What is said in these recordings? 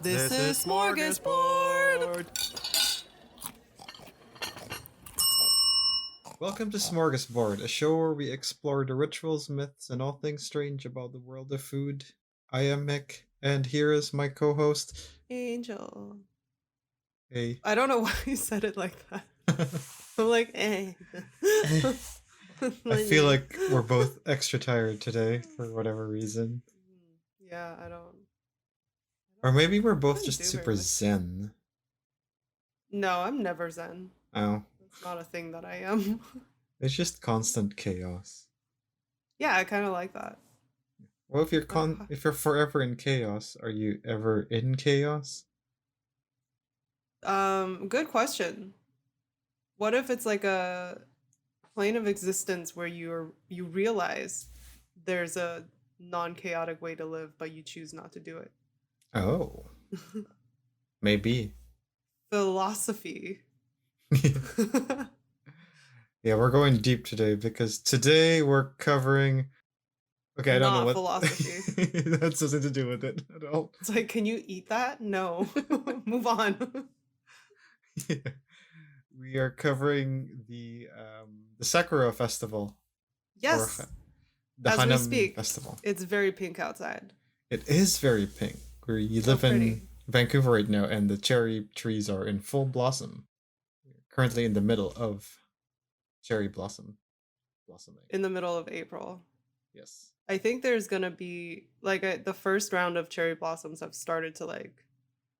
This is Smörgåsbord! Welcome to Smörgåsbord, a show where we explore the rituals, myths, and all things strange about the world of food. I am Mick, and here is my co-host. Angel. Hey. I don't know why you said it like that. I'm like, eh. I feel like we're both extra tired today for whatever reason. Yeah, I don't. Or maybe we're I both didn't just do super very much. zen. No, I'm never zen. Oh, That's not a thing that I am. it's just constant chaos. Yeah, I kind of like that. Well, if you're forever in chaos, are you ever in chaos? Good question. What if it's like a plane of existence where you realize there's a non-chaotic way to live, but you choose not to do it? Oh, maybe. Philosophy. Yeah, we're going deep today because today we're covering. Okay, I don't know Not what philosophy. that has nothing to do with it at all. It's like, can you eat that? No. Move on. Yeah. We are covering the Sakura festival or Yes. the As we Hanami speak, festival. it's very pink outside. It is very pink. Where you So live in pretty. Vancouver right now, and the cherry trees are in full blossom. We're currently in the middle of cherry blossoming. In the middle of April. Yes. I think there's gonna be like the first round of cherry blossoms have started to like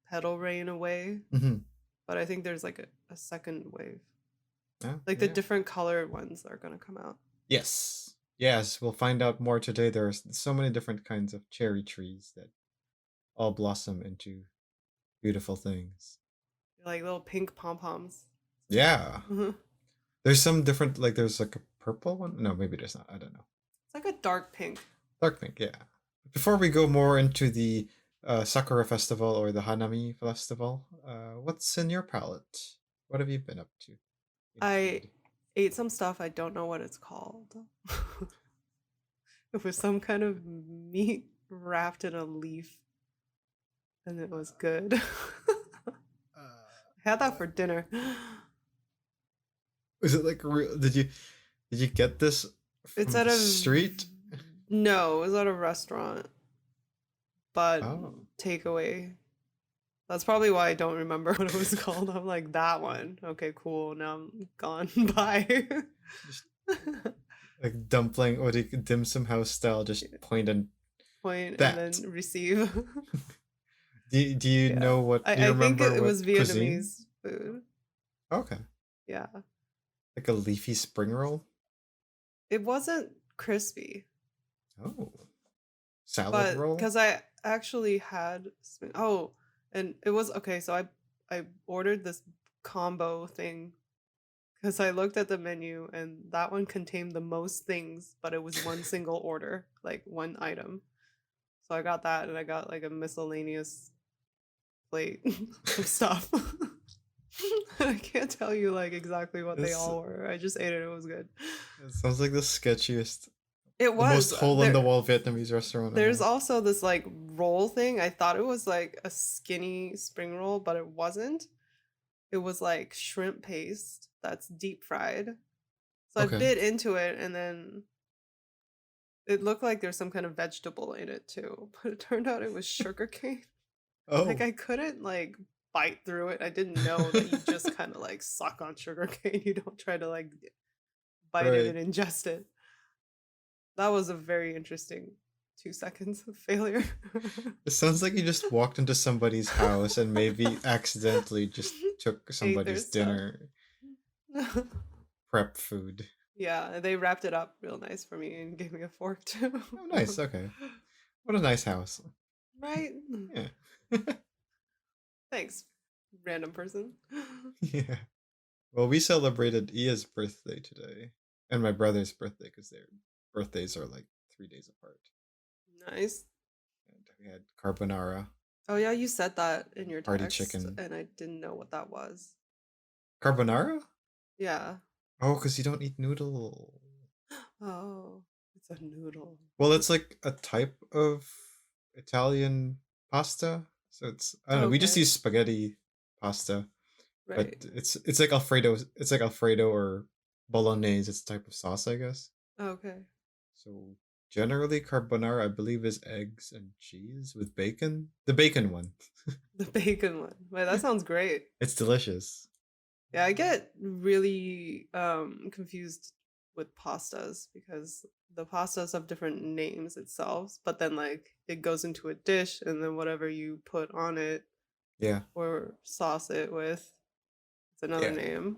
petal rain away, Mm-hmm. but I think there's like a second wave. Oh, Like the yeah. different colored ones are gonna come out. Yes. Yes, we'll find out more today. There's so many different kinds of cherry trees that all blossom into beautiful things. Like little pink pom poms. Yeah. It's There's some different, like, there's like a purple one. No, maybe there's not. I don't know. like a dark pink. Dark pink, yeah. Before we go more into the Sakura festival or the Hanami festival, what's in your palate? What have you been up to in I food? ate some stuff I don't know what it's called. It was some kind of meat wrapped in a leaf, and it was good. Uh, I had that for dinner. is it like real? Did you get this It's from at the a street? no, it was at a restaurant, but Oh, takeaway. That's probably why I don't remember what it was called. I'm like, that one. Okay, cool. Now I'm gone. Bye. just like dumpling or the dim sum house style. Just point and Point and that. then receive. Do you Yeah. know what? Do you I think remember it was what cuisine? Vietnamese food. Okay, Yeah. like a leafy spring roll. It wasn't crispy, Oh, salad but roll. because I actually had oh, and it was okay. So I ordered this combo thing because I looked at the menu and that one contained the most things, but it was one single order, like one item. So I got that and I got like a miscellaneous plate of stuff. I can't tell you like exactly what they This all were. I just ate it. It was good. it sounds like the sketchiest, It the most was hole in the wall Vietnamese restaurant there's ever. also this like roll thing. I thought it was like a skinny spring roll, but it wasn't. It was like shrimp paste that's deep fried. So I Okay. bit into it and then it looked like there's some kind of vegetable in it too, but it turned out it was sugarcane. Like Oh. I couldn't like bite through it. I didn't know that you just kind of like suck on sugarcane. You don't try to like bite it Right. and ingest it. That was a very interesting 2 seconds of failure. It sounds like you just walked into somebody's house and maybe accidentally just took Ate their somebody's stuff. dinner prep food. Yeah, they wrapped it up real nice for me and gave me a fork too. Oh, nice. Okay. What a nice house. Right? Yeah. Thanks, random person. Yeah. Well, we celebrated Ia's birthday today and my brother's birthday because their birthdays are like 3 days apart. Nice. And we had carbonara, Oh yeah, you said that in your party text, chicken. and I didn't know what that was. Carbonara? Yeah. Oh, because you don't eat noodle. Oh, it's a noodle. Well, it's like a type of Italian pasta. So it's I don't know. We just Okay. use spaghetti pasta, but Right. it's like Alfredo. It's like Alfredo or bolognese. It's a type of sauce, I guess. Okay. So generally, carbonara, I believe, is eggs and cheese with bacon. The bacon one. The bacon one. Wait, that sounds great. It's delicious. Yeah, I get really confused with pastas because the pastas have different names itself, but then like it goes into a dish and then whatever you put on it Yeah, or sauce it with, it's another yeah, name.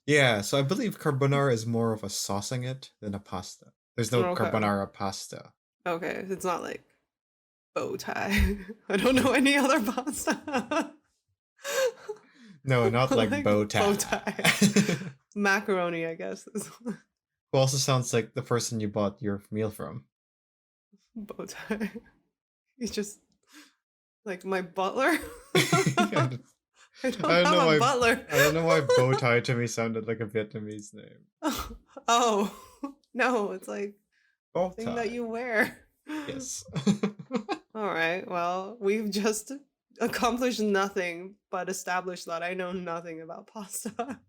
yeah. So I believe carbonara is more of a saucing it than a pasta. There's no Okay. carbonara pasta. Okay. It's not like bow tie. I don't know any other pasta. No, not like Like bow bow tie. tie. Macaroni, I guess. Is Who also sounds like the person you bought your meal from. bow tie. He's just like my butler. I I I don't don't have know a why. butler. I don't know why bow tie to me sounded like a Vietnamese name. Oh, no, it's like Bow thing that tie. you wear. Yes. All right, well, we've just accomplished nothing but establish that I know nothing about pasta.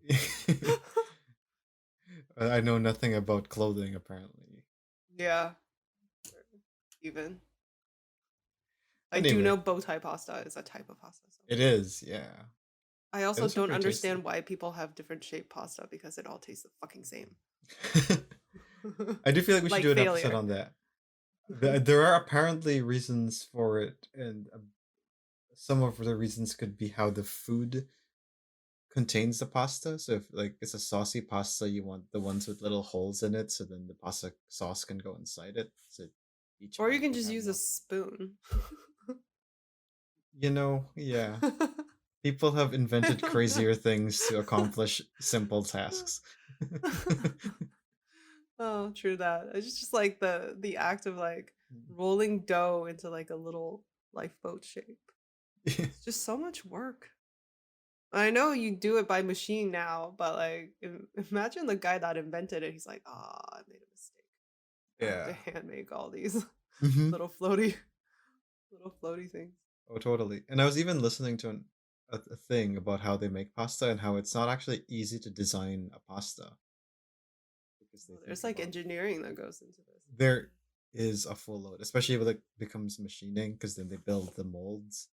I know nothing about clothing apparently. Yeah, even. I do Anyway, know bow tie pasta is a type of pasta. So. it is, yeah. I It also is don't very tasty. understand why people have different shaped pasta because it all tastes the fucking same. I do feel like we should Like do an episode failure. on that. There are apparently reasons for it, and some of the reasons could be how the food contains the pasta. So if like it's a saucy pasta, you want the ones with little holes in it, so then the pasta sauce can go inside it. So each Or you bite can would just have use a more. spoon. Yeah. People have I invented don't know. crazier things to accomplish simple tasks. Oh, true that. It's just like the act of like rolling dough into like a little lifeboat shape. It's just so much work. I know you do it by machine now, but like imagine the guy that invented it. He's like, "Ah, I made a mistake. I have to Yeah. hand make all these Hmm. little floaty little floaty things." Oh, totally. And I was even listening to a thing about how they make pasta and how it's not actually easy to design a pasta because they Oh, think there's like about engineering that goes into this. there is a full load, especially if it becomes machining, because then they build the molds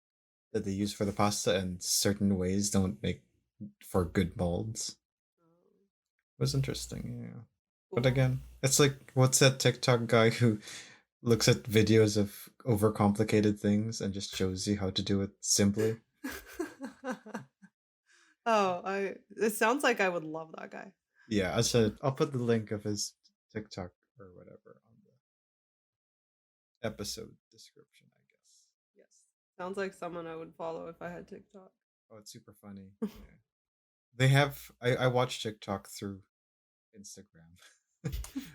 that they use for the pasta, and certain ways don't make for good molds. Oh, It was interesting, yeah. But cool. again, it's like what's that TikTok guy who looks at videos of overcomplicated things and just shows you how to do it simply? Oh, I it sounds like I would love that guy. Yeah, I said I'll put the link of his TikTok or whatever on the episode description, I guess. Yes. Sounds like someone I would follow if I had TikTok. Oh, it's super funny. Yeah. They have I watch TikTok through Instagram.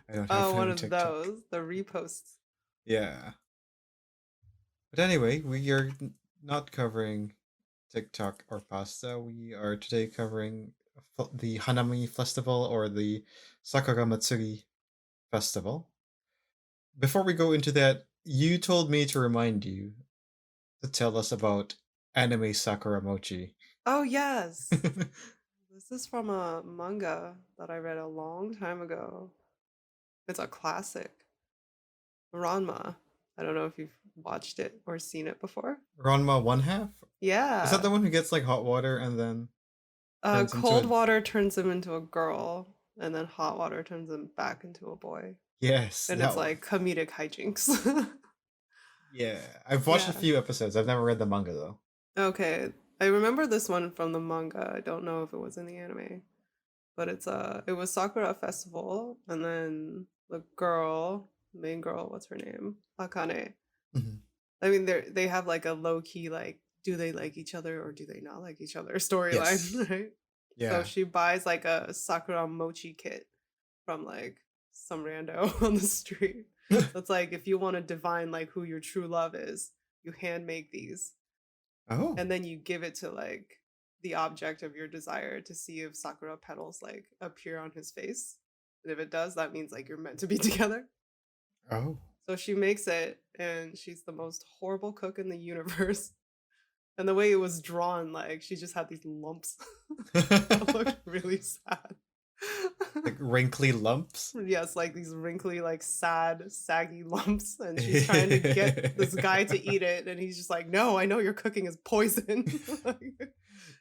I don't have Oh, my one own of TikTok. those, the reposts. Yeah. But anyway, we are not covering TikTok or pasta. We are today covering the Hanami festival or the Sakura Matsuri festival. Before we go into that, you told me to remind you to tell us about anime Sakura mochi. Oh, yes. This is from a manga that I read a long time ago. It's a classic. Ranma. I don't know if you've watched it or seen it before. Ranma one half? Is that Yeah. the one who gets like hot water and then turns into Cold a water turns him into a girl, and then hot water turns him back into a boy. yes, And it's that one. like comedic hijinks. Yeah, I've watched a Yeah. few episodes. I've never read the manga though. Okay. I remember this one from the manga. I don't know if it was in the anime. But it was Sakura Festival, and then the girl, main girl, what's her name? Akane. Mhm. I mean, they have like a low key like, do they like each other or do they not like each other storyline, Yes. right? So Yeah. she buys like a Sakura mochi kit from like some rando on the street. So it's like if you want to divine like who your true love is, you hand make these Oh. and then you give it to like the object of your desire to see if Sakura petals like appear on his face. And if it does, that means like you're meant to be together. Oh. So she makes it and she's the most horrible cook in the universe. And the way it was drawn, like she just had these lumps. It looked really sad. Like wrinkly lumps. Yes, like these wrinkly, like sad, saggy lumps, and she's trying to get this guy to eat it, and he's just like, "No, I know your cooking is poison." Like,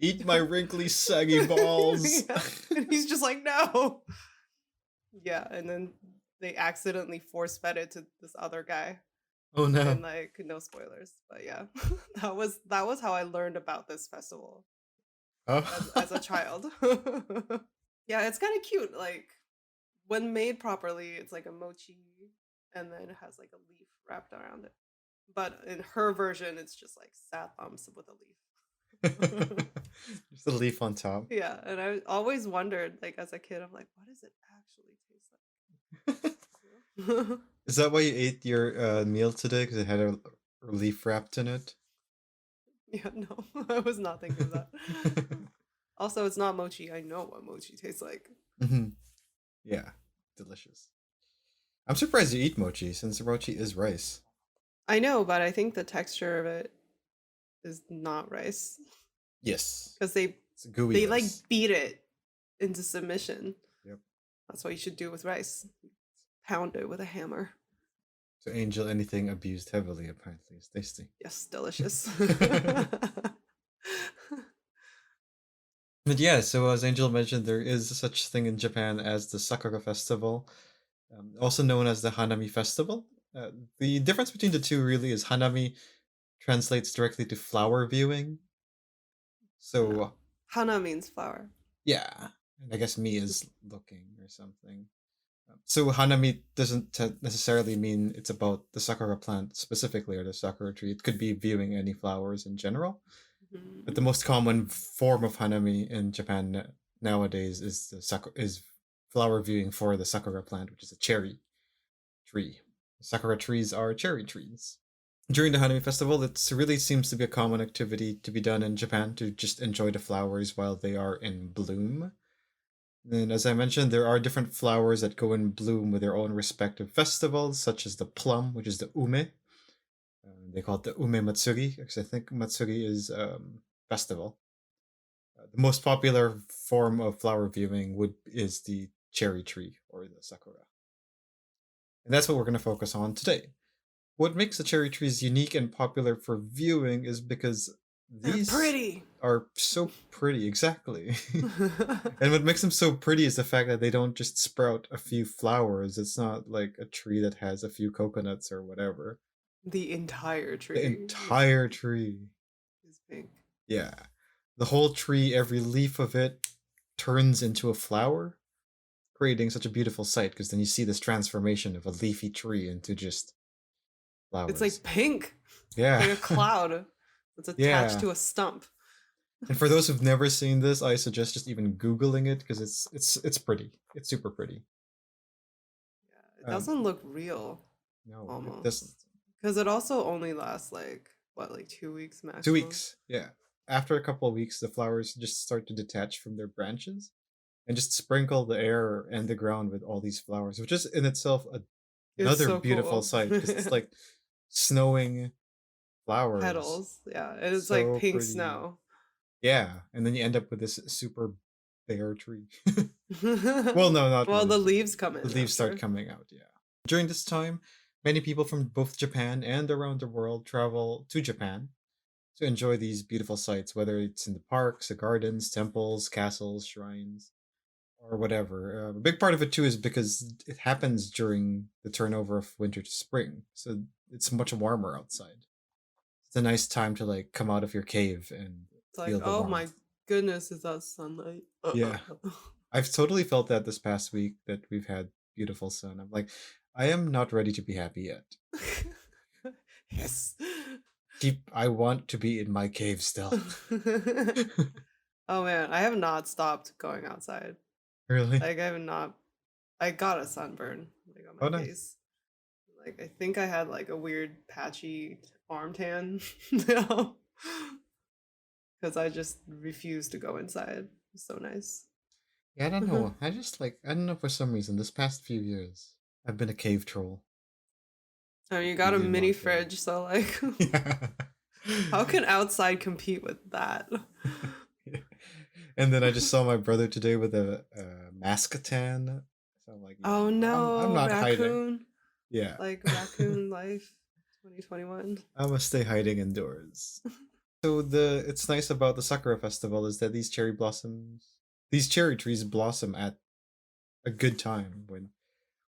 Eat my wrinkly, saggy balls. yeah. And he's just like, "No." Yeah, and then they accidentally force fed it to this other guy, Oh and no. like no spoilers, but yeah, that was how I learned about this festival as a Oh. child. Yeah, it's kind of cute. Like when made properly, it's like a mochi, and then it has like a leaf wrapped around it. But in her version, it's just like sad lumps with a leaf. Just a leaf on top. Yeah, and I always wondered, like as a kid, I'm like, what does it actually taste like? Is that why you ate your meal today? Because it had a leaf wrapped in it? Yeah, no, I was not thinking of that. Also, it's not mochi. I know what mochi tastes like. Mhm. Yeah, delicious. I'm surprised you eat mochi since mochi is rice. I know, but I think the texture of it is not rice Yes, because it's gooey they rice. like beat it into submission. Yep. That's what you should do with rice. Pound it with a hammer. So Angel, anything abused heavily apparently is tasty. Yes, delicious. But yeah, so as Angel mentioned, there is such thing in Japan as the Sakura Festival, also known as the Hanami Festival. The difference between the two really is Hanami translates directly to flower viewing. No. So Hana means flower. yeah, and I guess me is looking or something. So Hanami doesn't necessarily mean it's about the sakura plant specifically or the sakura tree. It could be viewing any flowers in general. But the Mhm. most common form of hanami in Japan nowadays is is flower viewing for the sakura plant, which is a cherry tree. Sakura trees are cherry trees. During the Hanami festival, it really seems to be a common activity to be done in Japan to just enjoy the flowers while they are in bloom. And as I mentioned, there are different flowers that go in bloom with their own respective festivals, such as the plum, which is the ume. They call it the ume matsuri, because I think matsuri is festival. The most popular form of flower viewing would is the cherry tree or the sakura, and that's what we're going to focus on today. What makes the cherry trees unique and popular for viewing is because They're these pretty. are so pretty, exactly. And what makes them so pretty is the fact that they don't just sprout a few flowers. It's not like a tree that has a few coconuts or whatever. The entire The tree entire tree. is pink. Yeah. The whole tree, every leaf of it turns into a flower, creating such a beautiful sight because then you see this transformation of a leafy tree into just It's flowers. like pink. Yeah. Like a cloud that's attached Yeah. to a stump. And for those who've never seen this, I suggest just even googling it because it's pretty. It's super pretty. Yeah, it Um, doesn't look real no, it doesn't. almost. Because it also only lasts like what, like 2 weeks 2 weeks. maximum. Yeah. After a couple of weeks, the flowers just start to detach from their branches and just sprinkle the air and the ground with all these flowers, which is in itself It's another so beautiful cool. sight because it's like snowing flowers. Petals, yeah. And it's like So pink pretty. snow. Yeah. And then you end up with this super bare tree. Well, no, not Well, really. the leaves come The in leaves start after. coming out, yeah. During this time, many people from both Japan and around the world travel to Japan to enjoy these beautiful sights, whether it's in the parks, the gardens, temples, castles, shrines, or whatever. A big part of it too is because it happens during the turnover of winter to spring, so it's much warmer outside. It's a nice time to like come out of your cave and It's like, feel the oh my warmth. goodness, is that sunlight? Yeah, I've totally felt that this past week that we've had beautiful sun. I'm like, I am not ready to be happy yet. Yes. I want to be in my cave still. Oh man, I have not stopped going outside. Really? Like I have not. I got a sunburn like on my Oh, nice. face. Like I think I had like a weird patchy arm tan now because I just refused to go inside. It's so nice. Yeah, I don't know. I don't know for some reason this past few years I've been a cave troll. I mean, you got a Really in mini my cave. fridge, so like Yeah. How can outside compete with that? And then I just saw my brother today with a mascatan. So I'm like, yeah, Oh no, I'm no, not hiding. raccoon. Yeah. Like raccoon life 2021. I'm gonna stay hiding indoors. So it's nice about the Sakura festival is that these cherry trees blossom at a good time when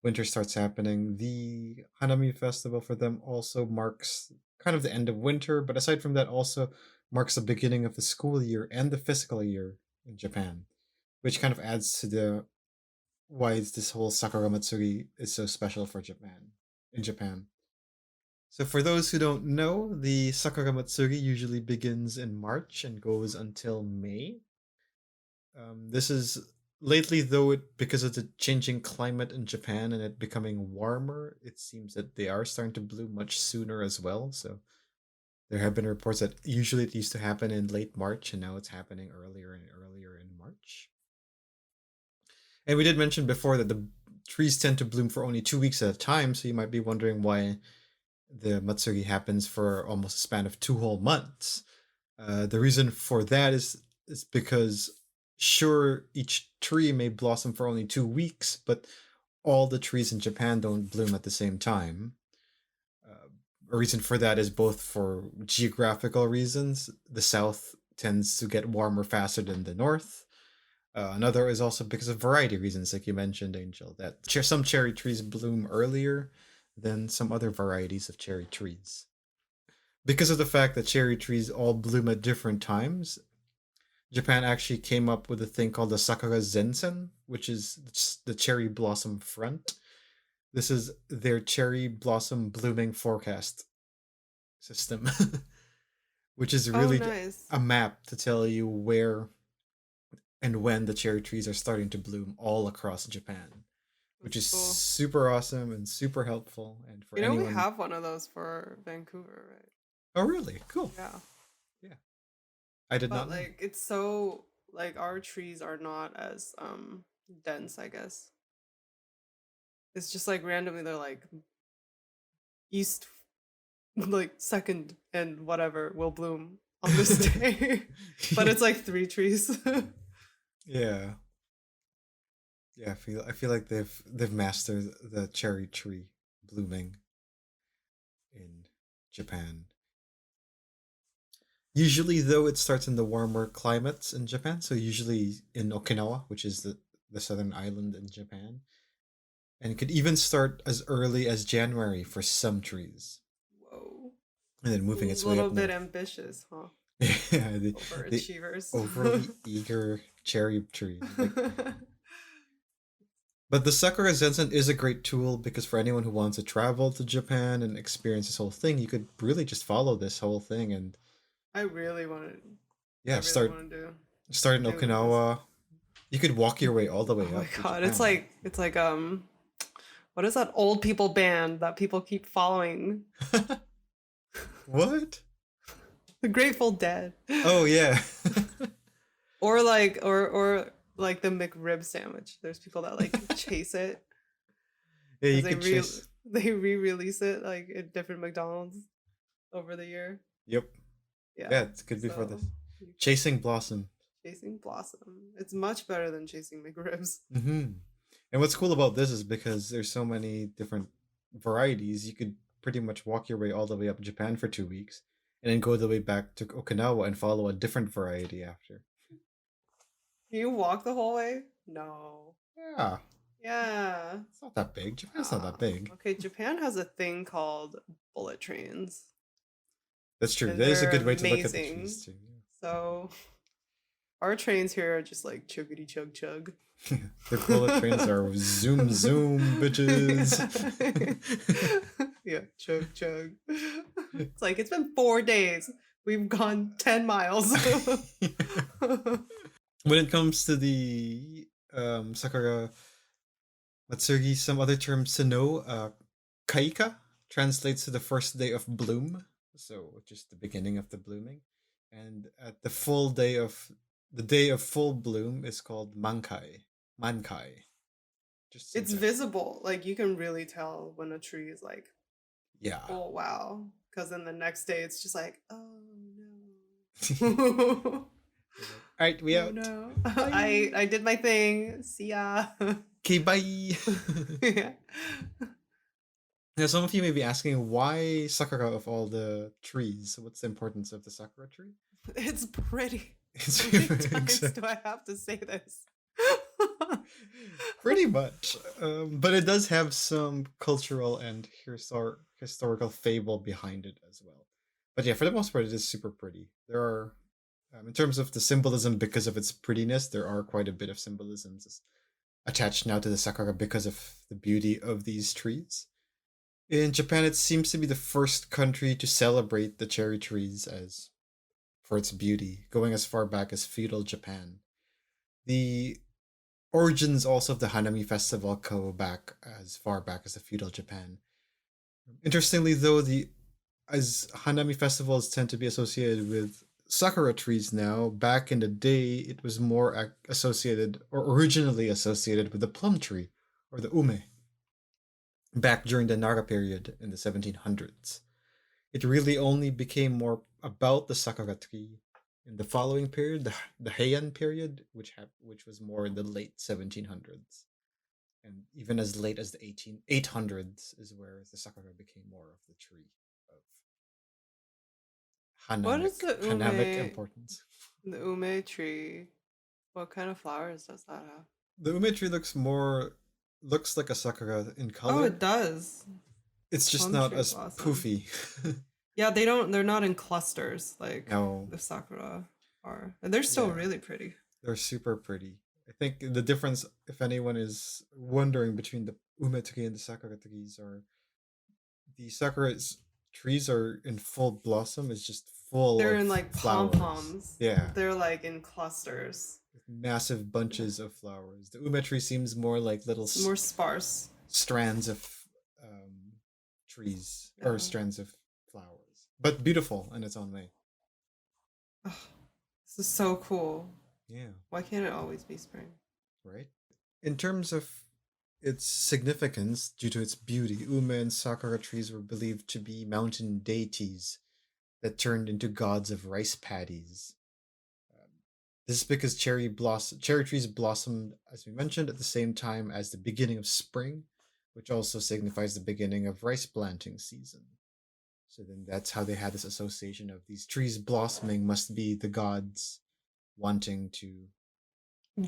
winter starts happening. The Hanami festival for them also marks kind of the end of winter, but aside from that, also marks the beginning of the school year and the fiscal year in Japan, which kind of adds to the why this whole Sakura Matsuri is so special for Japan in Japan. So for those who don't know, the Sakura Matsuri usually begins in March and goes until May. This is lately, though, it because of the changing climate in Japan and it becoming warmer, it seems that they are starting to bloom much sooner as well. So there have been reports that usually it used to happen in late March, and now it's happening earlier and earlier in March. And we did mention before that the trees tend to bloom for only 2 weeks at a time, so you might be wondering why the Matsuri happens for almost a span of 2 whole months. The reason for that is because sure each tree may blossom for only 2 weeks, but all the trees in Japan don't bloom at the same time. Uh, a reason for that is both for geographical reasons. The south tends to get warmer faster than the north. Another is also because of variety reasons, like you mentioned, Angel, that some cherry trees bloom earlier than some other varieties of cherry trees. Because of the fact that cherry trees all bloom at different times, Japan actually came up with a thing called the Sakura zensen, which is the cherry blossom front. This is their cherry blossom blooming forecast system, which is Oh really nice. a map to tell you where and when the cherry trees are starting to bloom all across Japan, which That's is cool. super awesome and super helpful. And for We anyone, have one of those for Vancouver, right? oh really? Cool. Yeah. Yeah, I did But not know. like it's so like our trees are not as dense, I guess. It's just like randomly they're like east like second and whatever will bloom on this day. But it's like three trees. Yeah, yeah. I feel like they've mastered the cherry tree blooming in Japan. Usually, though, it starts in the warmer climates in Japan. So usually in Okinawa, which is the southern island in Japan, and it could even start as early as January for some trees, Whoa. and then A moving its way little up bit north. ambitious, huh? Yeah, the Overachievers. overly eager cherry tree. Like, but the Sakura Zensen is a great tool because for anyone who wants to travel to Japan and experience this whole thing, you could really just follow this whole thing and I really want to. I yeah, really want to start in do this. Okinawa. You could walk your way all the Oh way my up to god, Japan. it's like what is that old people band that people keep following? What? The Grateful Dead. Oh yeah. Or like the McRib sandwich. There's people that like chase it Yeah, because you could chase. they re-release it like at different McDonald's over the year. Yep. Yeah. Yeah, it could be for So this. Chasing Blossom. chasing Blossom. It's much better than chasing McRibs. Hmm. And what's cool about this is because there's so many different varieties, you could pretty much walk your way all the way up Japan for 2 weeks, and then go the way back to Okinawa and follow a different variety after. Can you walk the whole way? No. Yeah, Yeah. it's not that big. Japan's not that Ah. big. Okay, Japan has a thing called bullet trains, That's true. and That is a they're good way to look at the trees amazing. too. So our trains here are just like chuggity chug chug. Yeah. The bullet trains are zoom zoom bitches. Yeah, chug chug. It's like it's been 4 days. We've gone 10 miles. When it comes to the Sakura Matsugi, some other terms to know. Kaika translates to the first day of bloom, so just the beginning of the blooming. And at the day of full bloom is called Mankai. Mankai. Just some It's Japanese. visible. Like you can really tell when a tree is like, Yeah. oh wow. because then the next day it's just like, oh no. All right, we Oh out. no. Bye. I did my thing. See ya. Okay, bye. Yeah. Now, some of you may be asking, why Sakura of all the trees? What's the importance of the Sakura tree? It's pretty. It's How many times do I have to say this? pretty much, but it does have some cultural and historical fable behind it as well. But yeah, for the most part, it is super pretty. There are, in terms of the symbolism, because of its prettiness, there are quite a bit of symbolisms attached now to the Sakura because of the beauty of these trees. In Japan, it seems to be the first country to celebrate the cherry trees as for its beauty, going as far back as feudal Japan. The origins also of the Hanami festival go back as far back as the feudal Japan. Interestingly, though, the as Hanami festivals tend to be associated with sakura trees now, back in the day it was more associated or originally associated with the plum tree or the ume. Back during the Nara period in the 1700s, it really only became more about the sakura tree in the following period, the Heian period, which was more in the late 1700s, and even as late as the 800s is where the sakura became more of the tree of What is the hanamic importance. ume tree? What kind of flowers does that have? The ume tree looks like a sakura in Oh, color. it does. It's just Plum not tree as blossom. poofy. Yeah, they're not in clusters like No. the sakura are. And they're still Yeah. really pretty. They're super pretty. I think the difference, if anyone is wondering between the ume tree and the sakura trees, are the sakura's trees are in full blossom, is just full They're of in like pom flowers. poms. Yeah. They're like in clusters. With massive bunches of flowers. The ume tree seems more like little It's more sparse. strands of trees Yeah. or strands of flowers, but beautiful in its own way. Ugh, this is so cool. Yeah. Why can't it always be spring? Right? In terms of its significance, due to its beauty, ume and sakura trees were believed to be mountain deities that turned into gods of rice paddies. This is because cherry trees blossomed, as we mentioned, at the same time as the beginning of spring, which also signifies the beginning of rice planting season. So then that's how they had this association of these trees blossoming must be the gods wanting to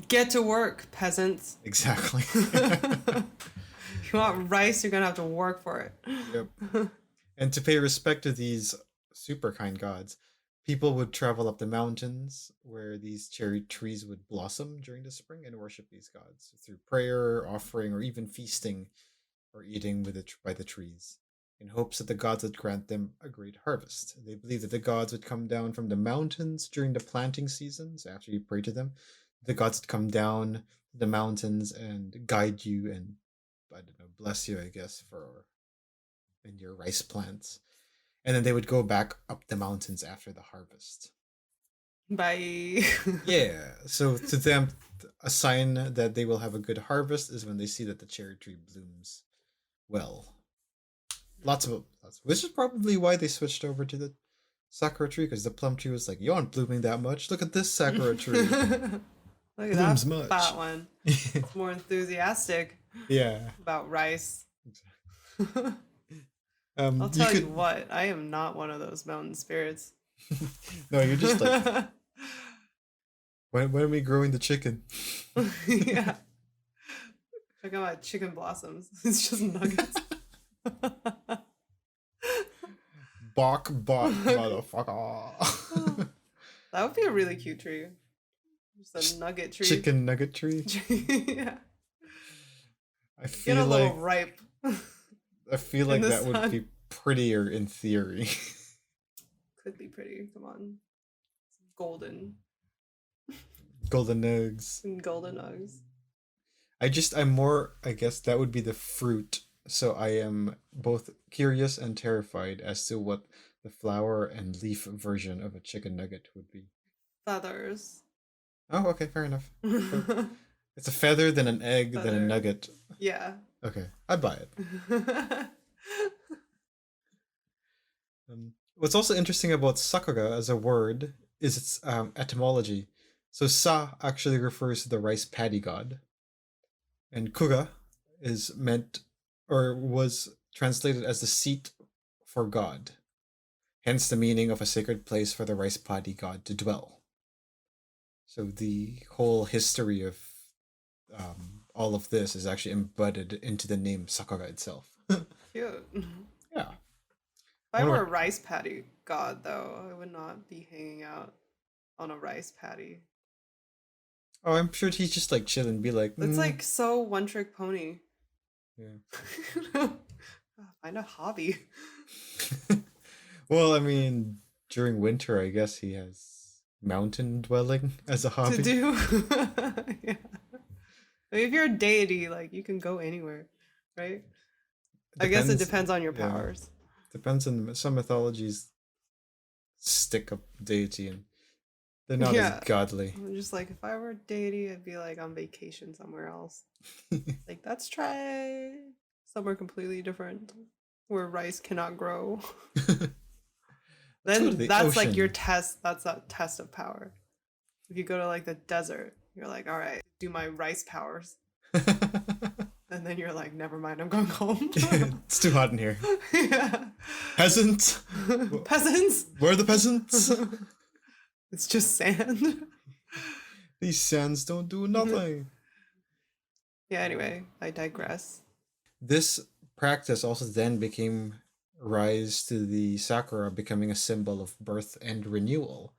Get to work, peasants. exactly. If you want rice, you're gonna have to work for it. Yep. And to pay respect to these super kind gods, people would travel up the mountains where these cherry trees would blossom during the spring and worship these gods through prayer, offering, or even feasting or eating by the trees, in hopes that the gods would grant them a great harvest. They believed that the gods would come down from the mountains during the planting seasons. After you pray to them, the gods would come down the mountains and guide you and, I don't know, bless you, I guess, for in your rice plants. And then they would go back up the mountains after the harvest. Bye. Yeah, so to them, a sign that they will have a good harvest is when they see that the cherry tree blooms well. Lots, which is probably why they switched over to the sakura tree, because the plum tree was like, you aren't blooming that much. Look at this sakura tree. Look at Blooms that much. fat one. It's more enthusiastic Yeah. about rice. Exactly. I'll tell you what, I am not one of those mountain spirits. No, you're just like, when are we growing the chicken? Yeah. Check out my chicken blossoms. It's just nuggets. Bok, motherfucker. That would be a really cute tree. Just a nugget tree. Chicken nugget tree. Yeah. I feel Get a like little ripe. I feel like that sun. would be prettier in theory. Could be pretty. Come on. Golden. Golden eggs. Golden eggs. I'm more, I guess that would be the fruit. So I am both curious and terrified as to what the flower and leaf version of a chicken nugget would be. Feathers. Oh, okay, fair enough. It's a feather, then an egg, then a nugget. Yeah. Okay, I'd buy it. What's also interesting about Sakura as a word is its etymology. So Sa actually refers to the rice paddy god, and Kura is meant or was translated as the seat for God, hence the meaning of a sacred place for the rice paddy god to dwell. So the whole history of all of this is actually embedded into the name Sakura itself. Cute. If Yeah. I One of were our, a rice patty god, though, I would not be hanging out on a rice patty. oh, I'm sure he's just like chilling, be like, It's like so one trick pony. yeah. Find a hobby. Well, I mean, during winter, I guess he has mountain dwelling as a To hobby. do. Yeah. If you're a deity, like you can go anywhere, right? I guess it Depends. depends on your Yeah, powers. depends on some mythologies stick up deity and they're not as Yeah. godly. I'm just like, if I were a deity, I'd be like on vacation somewhere else. Like, let's try somewhere completely different where rice cannot grow. Let's go to Then the that's like your ocean. test. That's a test of power. If you go to like the desert, you're like, all right, do my rice powers. And then you're like, never mind, I'm going home. It's too hot in here. Yeah. Peasant? Peasants? Where are the peasants? It's just sand. These sands don't do nothing. Yeah, anyway, I digress. This practice also then became rise to the Sakura becoming a symbol of birth and renewal.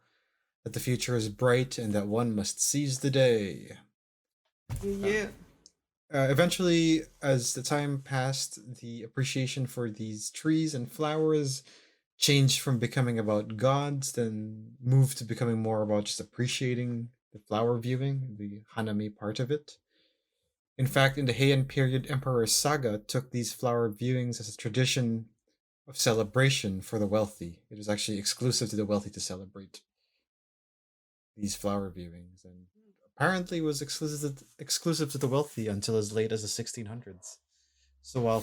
That the future is bright and that one must seize the day. Yeah. Eventually, as the time passed, the appreciation for these trees and flowers changed from becoming about gods, then moved to becoming more about just appreciating the flower viewing, the Hanami part of it. In fact, in the Heian period, Emperor Saga took these flower viewings as a tradition of celebration for the wealthy. It was actually exclusive to the wealthy to celebrate these flower viewings, and apparently was exclusive to the wealthy until as late as the 1600s. So while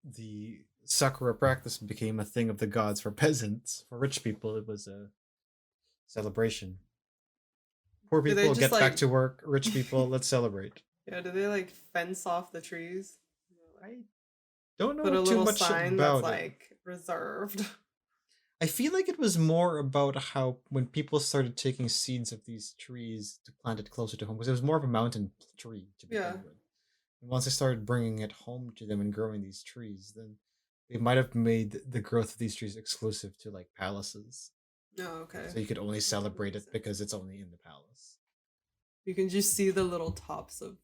the Sakura practice became a thing of the gods for peasants, for rich people, it was a celebration. Poor Do they people just get back like, to work. Rich people, let's celebrate. yeah, do they like fence off the trees? I don't Put know a too little much sign that's about it. like reserved. I feel like it was more about how when people started taking seeds of these trees to plant it closer to home, because it was more of a mountain tree to Yeah. begin with. And once they started bringing it home to them and growing these trees, then they might have made the growth of these trees exclusive to like palaces. Oh, okay. So you could only That would celebrate make it sense. because it's only in the palace. You can just see the little tops of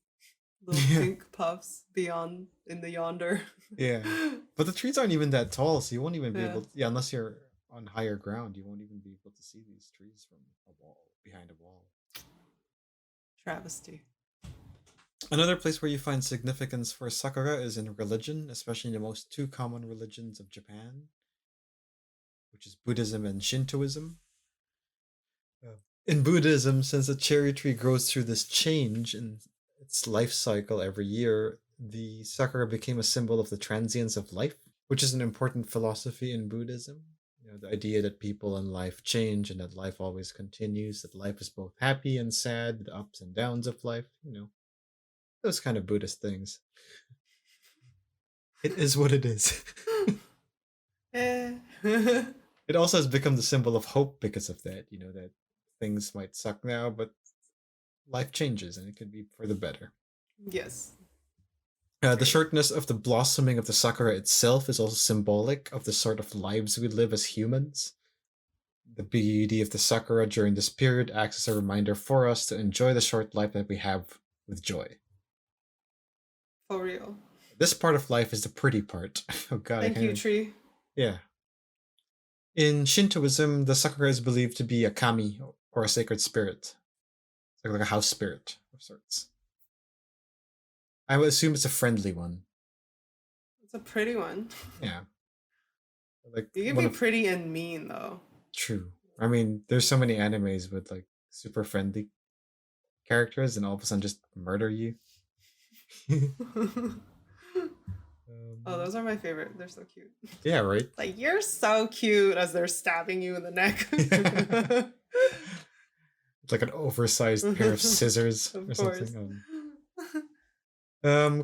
little Yeah. pink puffs beyond in the yonder. Yeah. But the trees aren't even that tall, so you won't even be Yeah. able to, yeah, unless you're on higher ground, you won't even be able to see these trees from a wall, behind a wall. Travesty. Another place where you find significance for Sakura is in religion, especially in the most two common religions of Japan, which is Buddhism and Shintoism. In Buddhism, since a cherry tree grows through this change in its life cycle every year, the sakura became a symbol of the transience of life, which is an important philosophy in Buddhism. You know, the idea that people in life change and that life always continues, that life is both happy and sad, the ups and downs of life, you know, those kind of Buddhist things. It is what it is. Eh. It also has become the symbol of hope because of that, you know, that things might suck now, but life changes and it could be for the better. Yes. The shortness of the blossoming of the sakura itself is also symbolic of the sort of lives we live as humans. The beauty of the sakura during this period acts as a reminder for us to enjoy the short life that we have with joy. For real. This part of life is the pretty part. Oh god, I Thank can't you, even. tree. Yeah. In Shintoism, the sakura is believed to be a kami or a sacred spirit. It's like a house spirit of sorts. I would assume it's a friendly one. It's a pretty one. Yeah. Like You can one be of pretty and mean though. true. I mean, there's so many animes with like super friendly characters and all of a sudden just murder you. Oh, those are my favorite. They're so cute. Yeah, right. Like, you're so cute as they're stabbing you in the neck. It's like an oversized pair of scissors Of or course. something.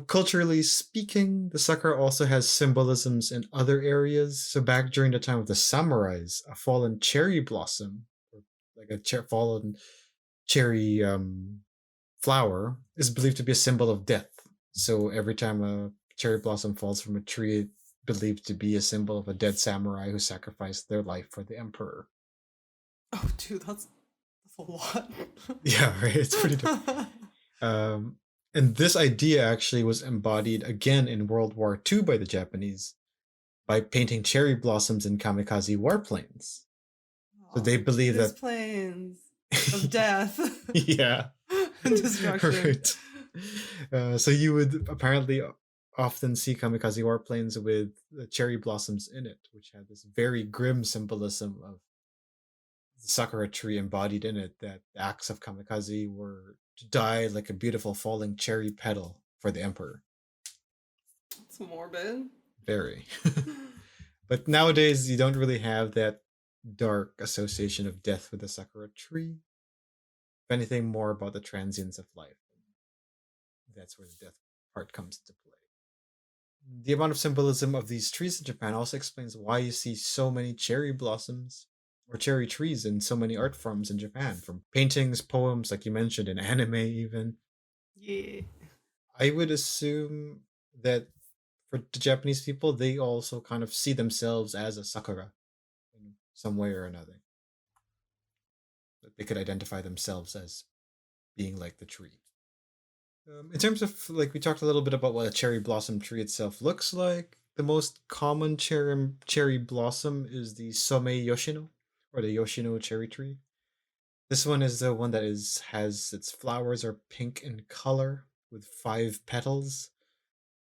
Culturally speaking, the sakura also has symbolisms in other areas. So back during the time of the samurais, a fallen cherry blossom, or like a fallen cherry flower, is believed to be a symbol of death. So every time a cherry blossom falls from a tree, it's believed to be a symbol of a dead samurai who sacrificed their life for the emperor. Oh, dude, that's a lot. Yeah, right. It's pretty dope. Um, and this idea actually was embodied again in World War II by the Japanese by painting cherry blossoms in kamikaze warplanes. So Oh, they the believe that. cutest planes of death Yeah, and destruction. right. So you would apparently often see kamikaze warplanes with the cherry blossoms in it, which had this very grim symbolism of the sakura tree embodied in it, that the acts of kamikaze were to die like a beautiful falling cherry petal for the emperor. It's morbid. Very. But nowadays, you don't really have that dark association of death with the sakura tree. If anything, more about the transience of life. That's where the death part comes into play. The amount of symbolism of these trees in Japan also explains why you see so many cherry blossoms or cherry trees in so many art forms in Japan, from paintings, poems, like you mentioned, in anime, even. Yeah. I would assume that for the Japanese people, they also kind of see themselves as a sakura in some way or another. That they could identify themselves as being like the tree. In terms of, like, we talked a little bit about what a cherry blossom tree itself looks like. The most common cherry blossom is the Some Yoshino, or the Yoshino cherry tree. This one is the one that has its flowers are pink in color with 5 petals.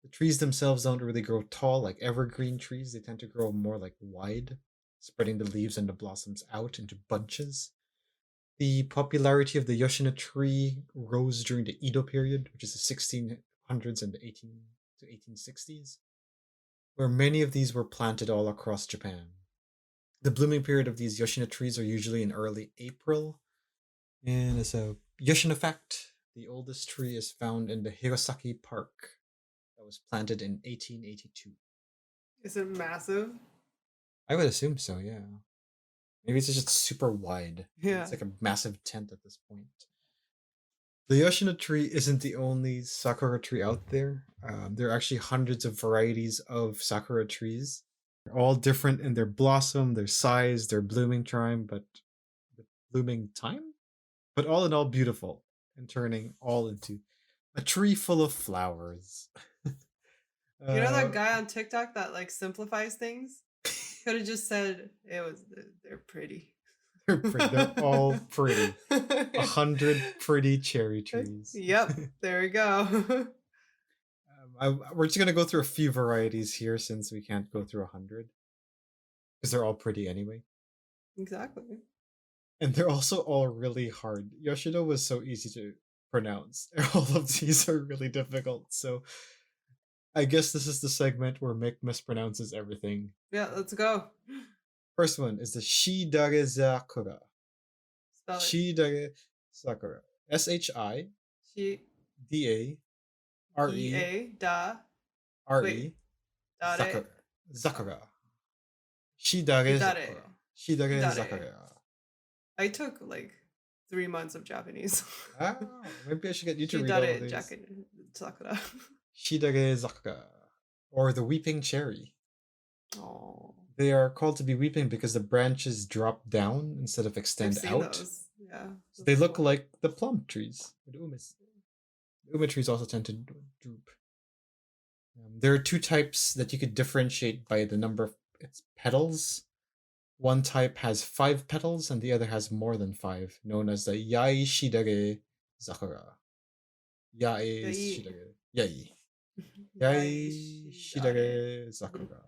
The trees themselves don't really grow tall like evergreen trees. They tend to grow more like wide, spreading the leaves and the blossoms out into bunches. The popularity of the Yoshino tree rose during the Edo period, which is the 1600s and the 18 to 1860s, where many of these were planted all across Japan. The blooming period of these Yoshino trees are usually in early April. And as a Yoshino fact, the oldest tree is found in the Hirosaki Park that was planted in 1882. Is it massive? I would assume so, yeah. Maybe it's just super wide. Yeah. It's like a massive tent at this point. The Yoshino tree isn't the only sakura tree out there. There are actually hundreds of varieties of sakura trees. They're all different in their blossom, their size, their blooming time, but all in all beautiful and turning all into a tree full of flowers. You know uh, that guy on TikTok that like simplifies things? Could have just said they're pretty. they're all pretty. 100 pretty cherry trees. Yep, there we go. We're just gonna go through a few varieties here since we can't go through 100 because they're all pretty anyway, Exactly. and they're also all really hard. Yoshino was so easy to pronounce. All of these are really difficult. So I guess this is the segment where Mick mispronounces everything. Yeah, let's go. First one is the Shidare Sakura. Spell it. Shidare Sakura. She Shidare a da wait Sakura. dare Sakura. Shidare hidare Sakura. Shidare hidare. Sakura. I took like 3 months of Japanese. Ah, maybe I should get you to read all of Hidare these. jacket sakura. Shidare Sakura. Or the weeping cherry. Oh, They are called to be weeping because the branches drop down instead of I've extend seen out. those. Yeah, So they that's look cool. like the plum trees. The Uma trees also tend to droop. There are two types that you could differentiate by the number of its petals. One type has 5 petals and the other has more than 5, known as the Yai Shidare Sakura. Yai Yai. Shidare. Yai. Yai Yai shidare. Shidare Sakura.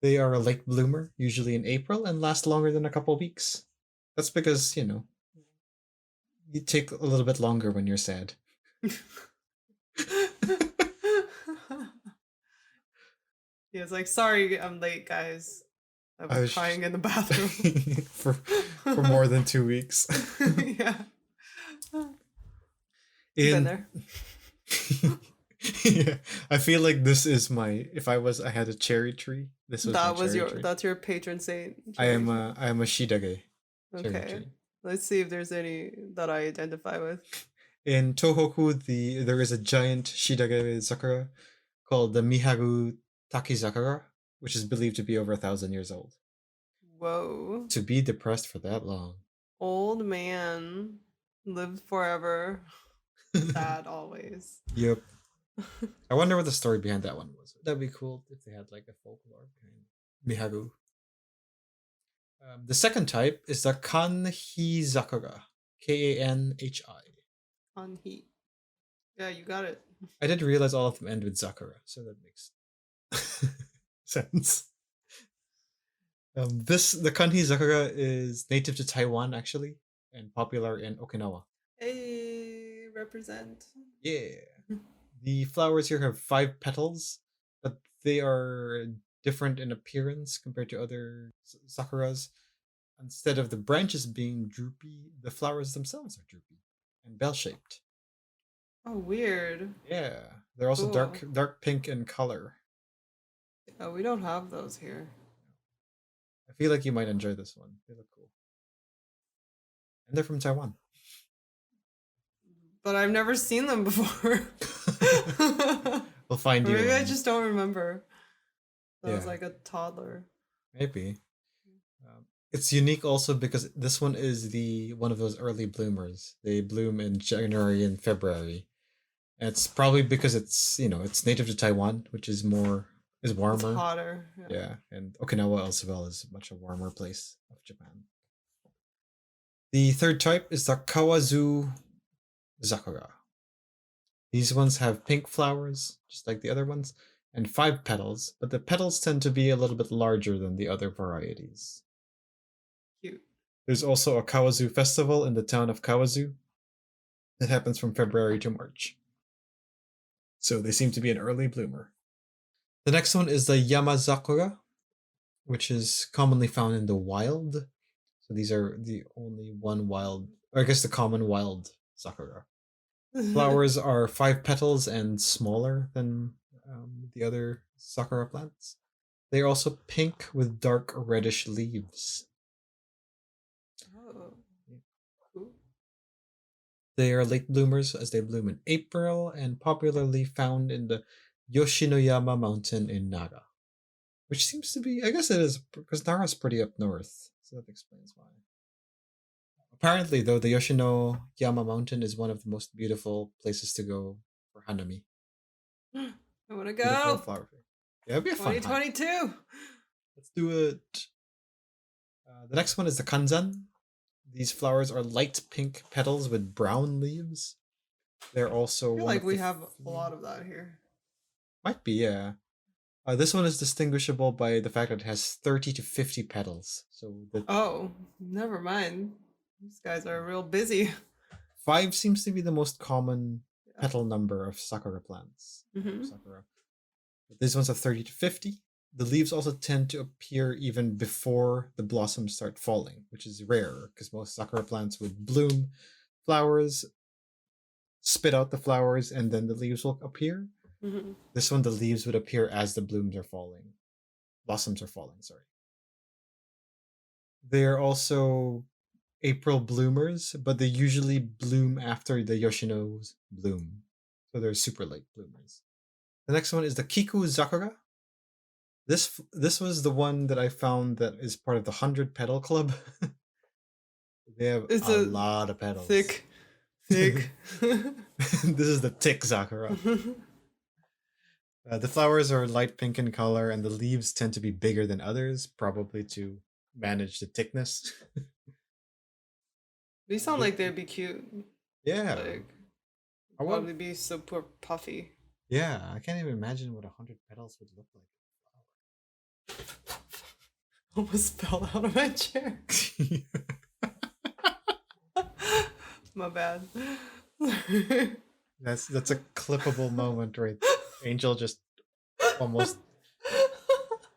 They are a late bloomer, usually in April, and last longer than a couple weeks. That's because, you take a little bit longer when you're sad. He was like, "Sorry, I'm late, guys. I I was was crying in the bathroom." for more than 2 weeks. Yeah, been In there. yeah, I feel like this is my if I had a cherry tree, this was my cherry tree. That's your patron saint cherry tree. I am a shidage cherry Okay, tree. let's see if there's any that I identify with. In Tohoku, there is a giant shidage sakura called the Miharu Takizakura, which is believed to be over 1,000 years old. Whoa, To be depressed for that long. old man lived forever, sad always. Yep. I wonder what the story behind that one was. That'd be cool if they had like a folklore kind. Miharu. The second type is the Kanhizakura. Kanhi. On heat. Yeah, you got it. I didn't realize all of them end with Zakura, so that makes sense. The Kanhizakura is native to Taiwan actually, and popular in Okinawa. Hey, represent. Yeah. The flowers here have 5 petals, but they are different in appearance compared to other sakuras. Instead of the branches being droopy, the flowers themselves are droopy and bell-shaped. Oh, weird. Yeah, they're also Cool. dark pink in color. Oh, we don't have those here. I feel like you might enjoy this one. They look cool, and they're from Taiwan. But I've never seen them before. We'll find Or you. maybe I just don't remember. I was Yeah, like a toddler. maybe. It's unique also because this one is the one of those early bloomers. They bloom in January and February. And it's probably because it's native to Taiwan, which is It's warmer. hotter. Yeah. Yeah, and Okinawa as well is much a warmer place of Japan. The third type is the Kawazu Zakura. These ones have pink flowers, just like the other ones, and 5 petals, but the petals tend to be a little bit larger than the other varieties. Cute. There's also a Kawazu festival in the town of Kawazu that happens from February to March. So they seem to be an early bloomer. The next one is the Yamazakura, which is commonly found in the wild. So these are the only one wild, or I guess the common wild sakura. Flowers are 5 petals and smaller than the other sakura plants. They are also pink with dark reddish leaves. Oh, cool. They are late bloomers as they bloom in April and popularly found in the Yoshinoyama mountain in Naga. Which seems to be, I guess it is, because Naga's pretty up north, so that explains why. Apparently, though, the Yoshinoyama mountain is one of the most beautiful places to go for Hanami. I want to Beautiful go. flower fair. Yeah, it'd be a fun hike. 2022. Let's do it. The next one is the Kanzan. These flowers are light pink petals with brown leaves. They're also I feel one like of we the have a lot of that here. might be, yeah. This one is distinguishable by the fact that it has 30 to 50 petals. So the Oh, never mind. These guys are real busy. 5 seems to be the most common Yeah. petal number of sakura plants. Mhm. Sakura. But these ones have 30 to 50. The leaves also tend to appear even before the blossoms start falling, which is rare because most sakura plants would bloom flowers, spit out the flowers, and then the leaves will appear. Mhm. This one, the leaves would appear as the blooms are falling. Blossoms are falling, sorry. They're also April bloomers, but they usually bloom after the Yoshinos bloom. So they're super late bloomers. The next one is the Kiku Zakura. This was the one that I found that is part of the 100 Petal Club. They have It's a a lot of petals. thick. This is the Tick Zakura. The flowers are light pink in color, and the leaves tend to be bigger than others, probably to manage the thickness. These sound like they'd be cute. Yeah, Like, I want. probably be super puffy. Yeah, I can't even imagine what 100 petals would look Almost fell out of my chair. like. My bad. That's a clippable moment, right? Angel just almost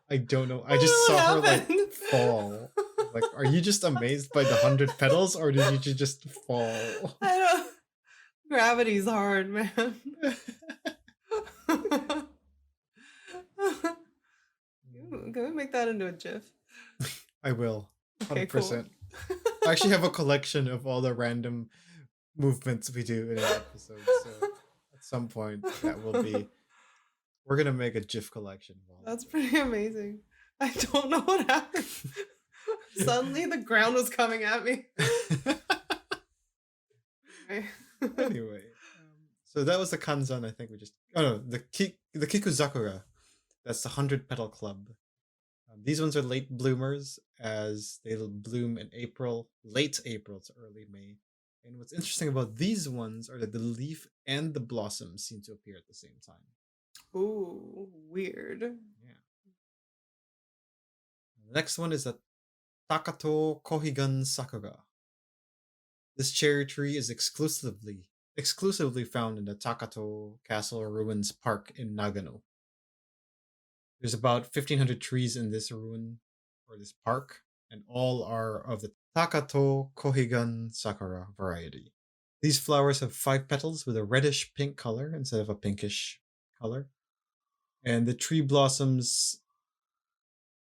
I don't know. I just I saw don't her know what like happened. fall. Like, are you just amazed by the 100 petals, or did you just fall? I don't. Gravity's hard, man. Can we make that into a GIF? I will, Okay, cool. 100%. I actually have a collection of all the random movements we do in an episode, so at some point that will be. We're gonna make a GIF collection of all That's of pretty amazing. I don't know what happened. Suddenly the ground was coming at me. it. Okay. Anyway, so that was the kanzan. I think we just. Oh no, the kikuzakura. That's the 100 petal club. These ones are late bloomers, as they'll bloom in April, late April to early May. And what's interesting about these ones are that the leaf and the blossom seem to appear at the same time. Ooh, weird. Yeah. The next one is the Takato Kohigan Sakura. This cherry tree is exclusively found in the Takato Castle Ruins Park in Nagano. There's about 1,500 trees in this ruin, or this park, and all are of the Takato Kohigan Sakura variety. These flowers have 5 petals with a reddish pink color instead of a pinkish color. And the tree blossoms.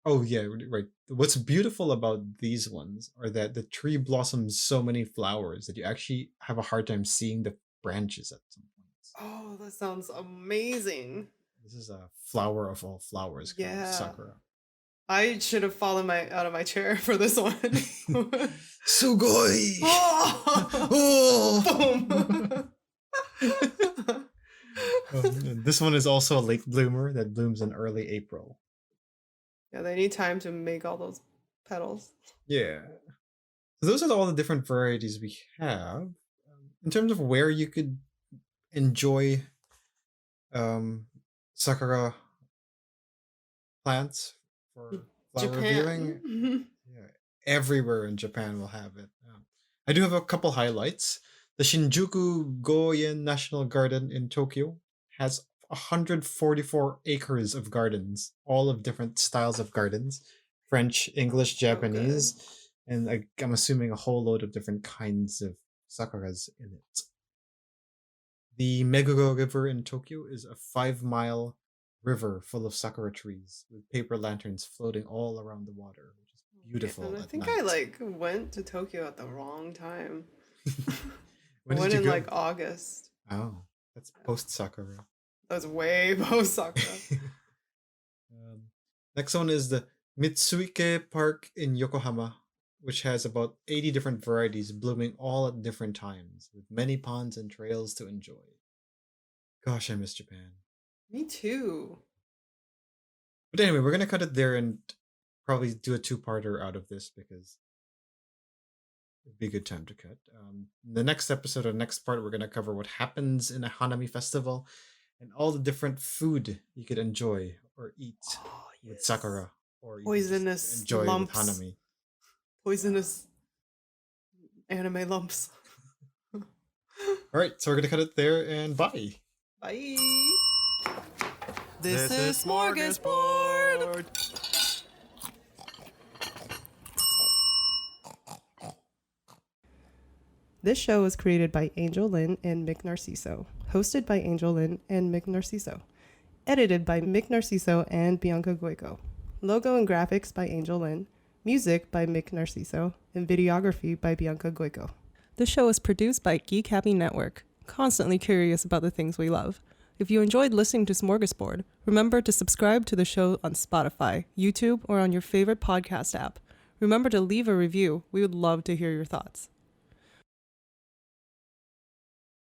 Oh, yeah, right. What's beautiful about these ones are that the tree blossoms so many flowers that you actually have a hard time seeing the branches at some points. Oh, that sounds amazing. This is a flower of all flowers kind of Yeah. sakura. I should have fallen out of my chair for this one. Sugoi! Oh! Boom! This one is also a late bloomer that blooms in early April. Yeah, they need time to make all those petals. Yeah. So those are all the different varieties we have. In terms of where you could enjoy sakura plants for flower viewing, Japan. yeah, everywhere in Japan will have it. I do have a couple highlights. The Shinjuku Goyen National Garden in Tokyo has 144 acres of gardens, all of different styles of gardens, French, English, Japanese, and I'm assuming a whole load of different kinds of sakuras in it. The Meguro River in Tokyo is a 5-mile river full of sakura trees with paper lanterns floating all around the water, which is beautiful. And I at think night. I went to Tokyo at the wrong time. When I went did you in go? August. Oh, that's post sakura. That was way post Sakura. Next one is the Mitsuike Park in Yokohama, which has about 80 different varieties blooming all at different times, with many ponds and trails to enjoy. Gosh, I miss Japan. Me too. But anyway, we're gonna cut it there and probably do a 2-parter out of this because it'd be a good time to cut. The next episode or next part, we're gonna cover what happens in a Hanami festival and all the different food you could enjoy or eat with sakura, or you Poisonous enjoy lumps. with Hanami. Poisonous anime lumps. All right, so we're gonna cut it there and bye. Bye. This is Smörgåsbord. This show was created by Angel Lin and Mik Narciso, hosted by Angel Lin and Mik Narciso, edited by Mik Narciso and Bianca Goico, logo and graphics by Angel Lin, music by Mik Narciso, and videography by Bianca Goico. The show is produced by Geek Happy Network, constantly curious about the things we love. If you enjoyed listening to Smörgåsbord, remember to subscribe to the show on Spotify, YouTube, or on your favorite podcast app. Remember to leave a review. We would love to hear your thoughts.